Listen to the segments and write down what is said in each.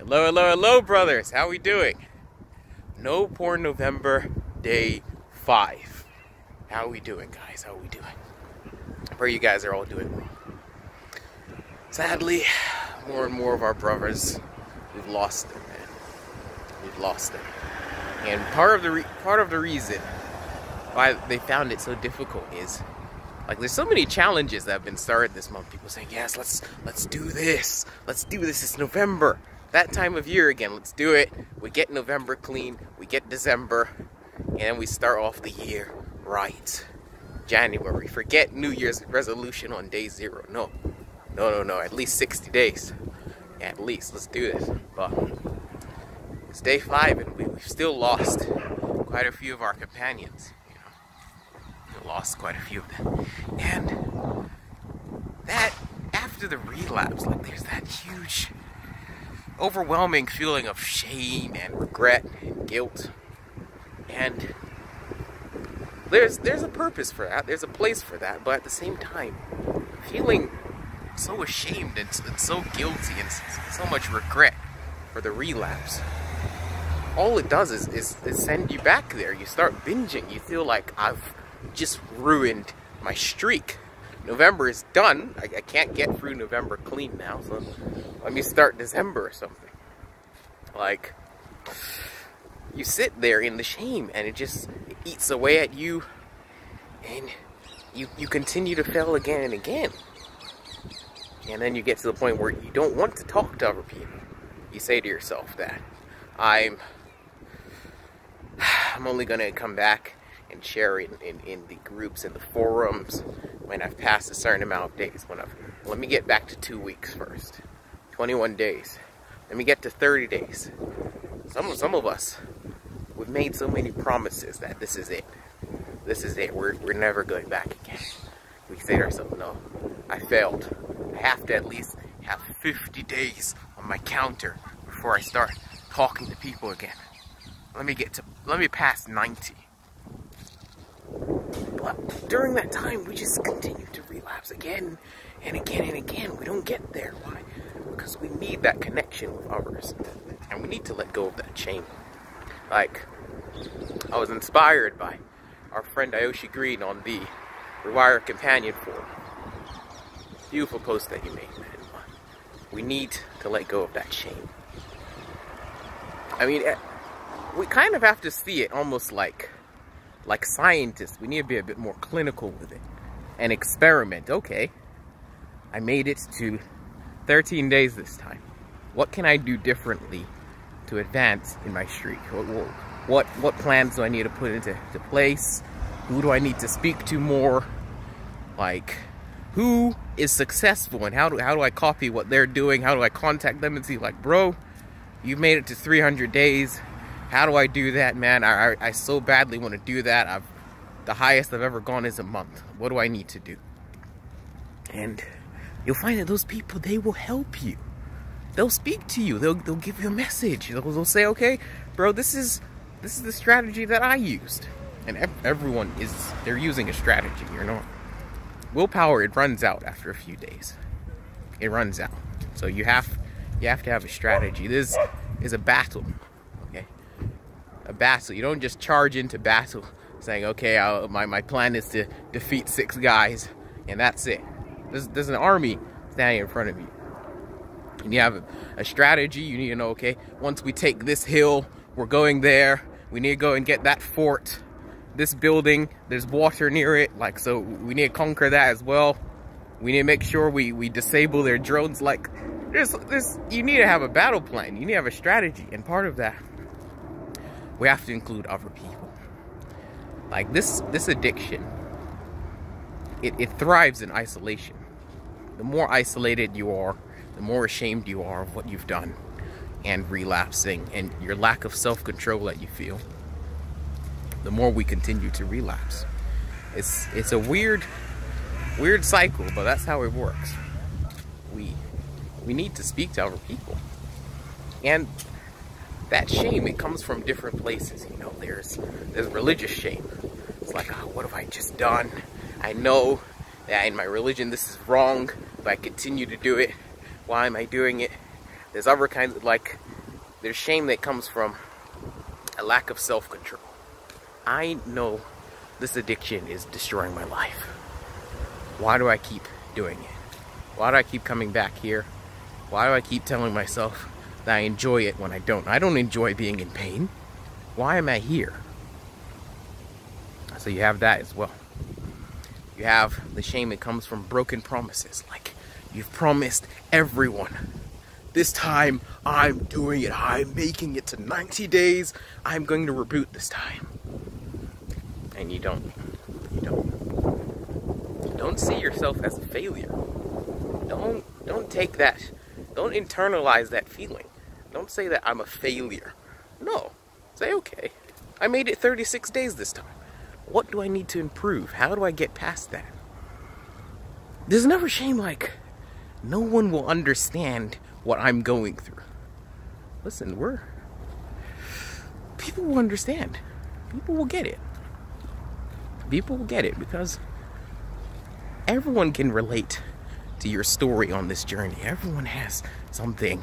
Hello, hello, hello, brothers. How we doing? No Porn November, day 5. How we doing, guys? How we doing? I pray you guys are all doing well. Sadly, more and more of our brothers, we've lost them, man. We've lost them. And part of the reason why they found it so difficult is, like, there's so many challenges that have been started this month. People saying, yes, let's do this. Let's do this. It's November. That time of year again. Let's do it. We get November clean. We get December. And then we start off the year right. January. Forget New Year's resolution on day 0. No. At least 60 days. Yeah, at least. Let's do this. But it's day 5 and we've still lost quite a few of our companions. We lost quite a few of them. And that, after the relapse, like, there's that huge, overwhelming feeling of shame and regret and guilt. And there's a purpose for that. There's a place for that. But at the same time, feeling so ashamed and so guilty and so much regret for the relapse, all it does is send you back there. You start binging. You feel like, I've just ruined my streak. November is done. I can't get through November clean now, so let me start December or something. Like, you sit there in the shame and it eats away at you, and you continue to fail again and again. And then you get to the point where you don't want to talk to other people. You say to yourself that I'm only gonna come back and share in the groups and the forums when I've passed a certain amount of days. Let me get back to 2 weeks first. 21 days. Let me get to 30 days. Some of us, we've made so many promises that this is it. This is it. We're never going back again. We say to ourselves, no, I failed. I have to at least have 50 days on my counter before I start talking to people again. Let me pass 90. But during that time, we just continue to relapse again and again and again. We don't get there. Why? Because we need that connection with others. And we need to let go of that shame. Like, I was inspired by our friend Ayoshi Green on the Rewire Companion Forum. Beautiful post that you made, man. We need to let go of that shame. I mean, we kind of have to see it almost like scientists. We need to be a bit more clinical with it and experiment. Okay, I made it to 13 days this time. What can I do differently to advance in my streak? What plans do I need to put into place? Who do I need to speak to more? Like, who is successful, and how do I copy what they're doing? How do I contact them and see, like, bro, you've made it to 300 days. How do I do that, man? I so badly want to do that. The highest I've ever gone is a month. What do I need to do? And you'll find that those people, they will help you. They'll speak to you. They'll give you a message. They'll say, okay, bro, this is the strategy that I used. And everyone they're using a strategy. You're not. Willpower, it runs out after a few days. It runs out. So you have to have a strategy. This is a battle. A battle. You don't just charge into battle saying, okay, my plan is to defeat 6 guys and that's it. There's an army standing in front of you. You need to have a strategy. You need to know, okay, once we take this hill, we're going there. We need to go and get that fort, this building, there's water near it, like, so we need to conquer that as well. We need to make sure we disable their drones. Like, you need to have a battle plan. You need to have a strategy, and part of that, we have to include other people. Like, this addiction, it thrives in isolation. The more isolated you are, the more ashamed you are of what you've done and relapsing and your lack of self-control that you feel, the more we continue to relapse. It's a weird cycle, but that's how it works. We need to speak to other people. And that shame, it comes from different places. You know, there's religious shame. It's like, oh, what have I just done? I know that in my religion this is wrong, but I continue to do it. Why am I doing it? There's other kinds of, like, There's shame that comes from a lack of self-control. I know this addiction is destroying my life. Why do I keep doing it? Why do I keep coming back here? Why do I keep telling myself that I enjoy it when I don't? I don't enjoy being in pain. Why am I here? So you have that as well. You have the shame that comes from broken promises. Like, you've promised everyone, this time I'm doing it. I'm making it to 90 days. I'm going to reboot this time. And you don't. You don't. Don't see yourself as a failure. Don't take that. Don't internalize that feeling. Don't say that I'm a failure. No. Say, okay, I made it 36 days this time. What do I need to improve? How do I get past that? There's never shame like, no one will understand what I'm going through. Listen, people will understand. People will get it. People will get it because everyone can relate to your story on this journey. Everyone has something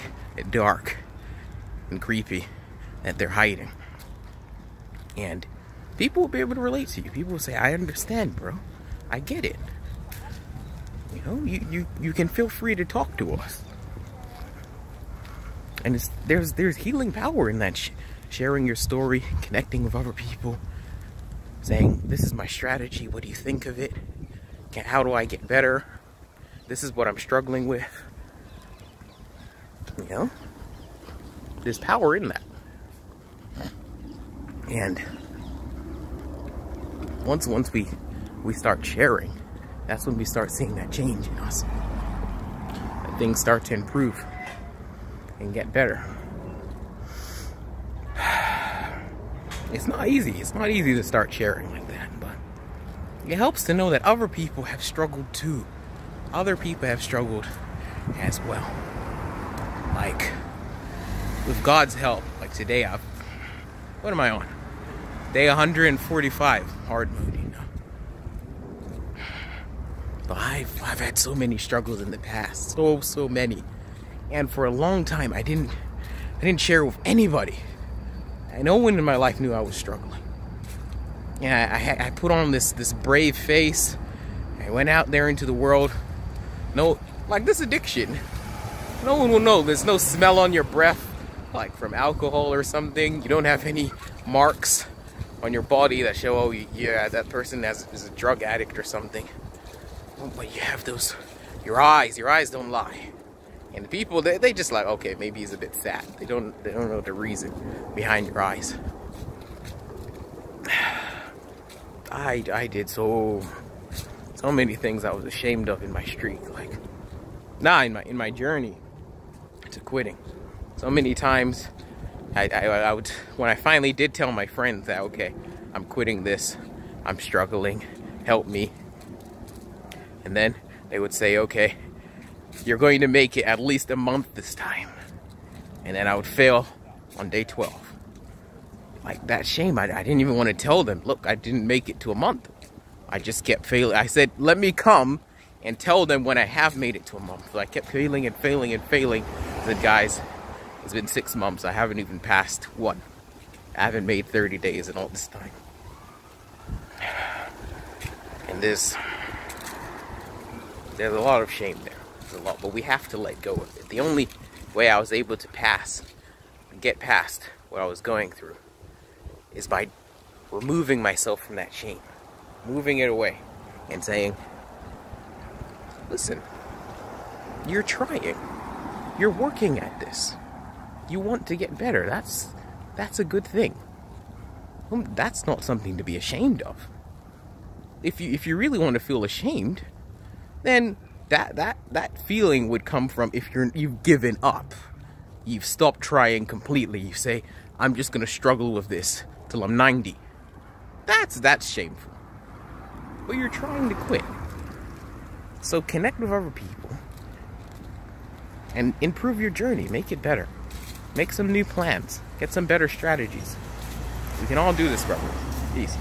dark and creepy that they're hiding. And people will be able to relate to you. People will say, I understand, bro. I get it. You know, you can feel free to talk to us. And there's healing power in that sharing your story, connecting with other people, saying, this is my strategy, what do you think of it? How do I get better? This is what I'm struggling with. You know? There's power in that. And once we start sharing, that's when we start seeing that change in us. That things start to improve and get better. It's not easy. It's not easy to start sharing like that, but it helps to know that other people have struggled too. Other people have struggled as well. Like, with God's help, like today what am I on? Day 145, hard mode, you know. But I've had so many struggles in the past, so many. And for a long time, I didn't share with anybody. And no one in my life knew I was struggling. And I put on this brave face. I went out there into the world. No, like this addiction, no one will know. There's no smell on your breath, like from alcohol or something. You don't have any marks on your body that show, oh yeah, that person is a drug addict or something. Oh, but you have those, your eyes don't lie. And the people, they just like, okay, maybe he's a bit sad. They don't know the reason behind your eyes. I did so many things I was ashamed of in my streak, like, in my journey to quitting. So many times, I would, when I finally did tell my friends that, okay, I'm quitting this, I'm struggling, help me. And then they would say, okay, you're going to make it at least a month this time. And then I would fail on day 12. Like that shame, I didn't even want to tell them, look, I didn't make it to a month. I just kept failing. I said, let me come and tell them when I have made it to a month. So I kept failing and failing and failing. I said, guys, it's been 6 months. I haven't even passed one. I haven't made 30 days in all this time. And there's a lot of shame there. There's a lot, but we have to let go of it. The only way I was able to get past what I was going through is by removing myself from that shame. Moving it away and saying, listen, you're trying. You're working at this. You want to get better. That's a good thing. That's not something to be ashamed of. If you really want to feel ashamed, then that feeling would come from if you've given up. You've stopped trying completely. You say, I'm just gonna struggle with this till I'm 90. That's shameful. But you're trying to quit. So connect with other people and improve your journey. Make it better. Make some new plans. Get some better strategies. We can all do this, brother. Peace.